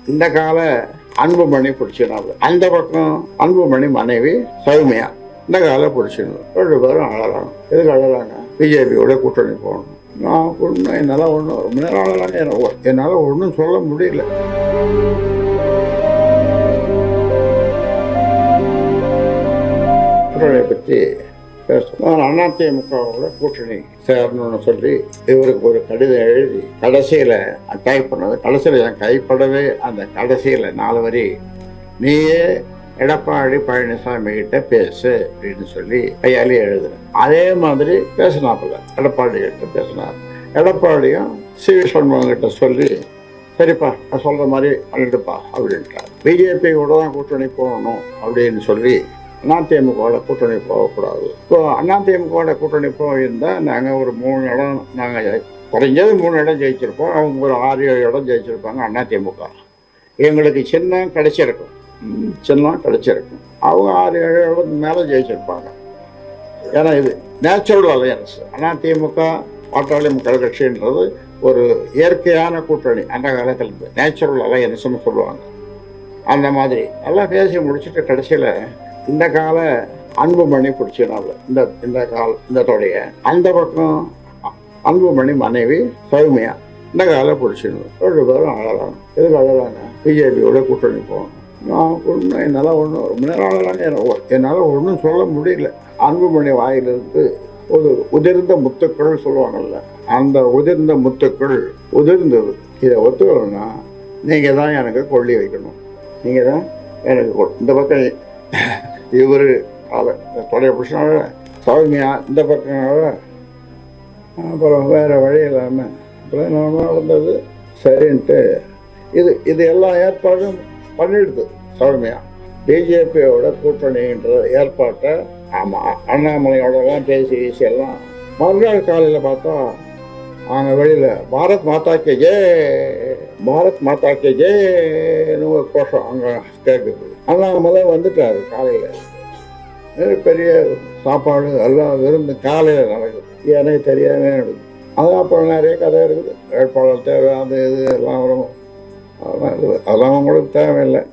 இந்த கால அன்புமணி பிடிச்சினாங்க, அந்த பக்கம் அன்புமணி மனைவி சௌமியா இந்த கால பிடிச்சிருந்தோம். 2 பேரும் அழறாங்க. எதுக்கு அழறாங்க? பிஜேபியோட கூட்டணி போகணும். நான் ஒன்றும் என்னால் ஒன்றும் ரொம்ப நேரம் அழறாங்க, என்னால் ஒன்றும் சொல்ல முடியல. கூட்டணியை பற்றி பேசணும். அதிமுகவோட கூட்டணி சேரணும்னு சொல்லி இவருக்கு ஒரு கடிதம் எழுதி கடைசியில் டைப் பண்ணது. கடைசியில் என் கைப்படவே அந்த கடைசியில் 4 வரி, நீயே எடப்பாடி பழனிசாமி கிட்ட பேசு அப்படின்னு சொல்லி கையாளி எழுதுறேன். அதே மாதிரி பேசினாப்புல எடப்பாடி கிட்ட பேசினார். எடப்பாடியும் சி வி சண்முகம் கிட்ட சொல்லி, சரிப்பா நான் சொல்ற மாதிரி பண்ணிட்டுப்பா அப்படின்ட்டார். பிஜேபி கூட தான் கூட்டணி போகணும் அப்படின்னு சொல்லி அதிமுகவோட கூட்டணி போகக்கூடாது. இப்போ அதிமுகவோட கூட்டணி போயிருந்தால் நாங்கள் ஒரு 3 இடம், நாங்கள் குறைஞ்சது 3 இடம் ஜெயிச்சிருப்போம். அவங்க ஒரு 6-7 இடம் ஜெயிச்சிருப்பாங்க. அதிமுக எங்களுக்கு சின்னம் கிடைச்சிருக்கும், கிடைச்சிருக்கும். அவங்க 6-7 இடம் மேலே ஜெயிச்சிருப்பாங்க. ஏன்னா இது நேச்சுரல் அலையன்ஸ். அதிமுக பாட்டாளி மக்கள் கட்சின்றது ஒரு இயற்கையான கூட்டணி. அந்த காலத்தில் நேச்சுரல் அலையன்ஸ்னு சொல்லுவாங்க. அந்த மாதிரி எல்லாம் பேசி முடிச்சுட்டு கடைசியில் இந்த கால அன்புமணி பிடிச்சினால இந்த தொடைய அந்த பக்கம் அன்புமணி மனைவி சௌமியா இந்த கால பிடிச்சிடணும். 2 பேரும் அழறாங்க. எதுக்கு அழறாங்க? பிஜேபியோட கூட்டணி போகணும். நான் ஒன்றும் என்னால் ஒன்றும் ரொம்ப நேரம் அழறாங்க, என்னால் ஒன்றும் சொல்ல முடியல. அன்புமணி வாயிலிருந்து ஒரு உதிர்ந்த முத்துக்கள் சொல்லுவாங்கல்ல, அந்த உதிர்ந்த முத்துக்கள் உதிர்ந்தது. இதை ஒத்துக்கணும்னா நீங்கள் தான் எனக்கு கொள்ளி வைக்கணும், நீங்கள் தான் எனக்கு இந்த பக்கம் இவர் தொடைய பிடிச்சினால சௌமியா இந்த பக்கம். அப்புறம் வேறு வழி இல்லாமல் அப்புறம் நம்ம நடந்தது சரின்ட்டு இது எல்லா ஏற்பாடும் பண்ணிடுது சௌமியா. பிஜேபியோட கூட்டணின்ற ஏற்பாட்டை ஆமாம் அண்ணாமலையோடலாம் பேசி எல்லாம் மறுநாள் காலையில் பார்த்தா அவங்க வெளியில் பாரத் மாதா கே ஜெய், பாரத் மாதா கே ஜெய்னு ஒரு கோஷம் அங்கே கேட்குது. அண்ணாமலை வந்துட்டார். காலையில் பெரிய சாப்பாடு எல்லாம் விருந்து காலையில் நடக்குது. எனக்கு தெரியாமே நடக்குது. அதான் அப்புறம் நிறைய கதை இருக்குது. வேட்பாளர் தேவை, அது இது எல்லாம் வரும். அதெல்லாம் உங்களுக்கு தேவையில்லை.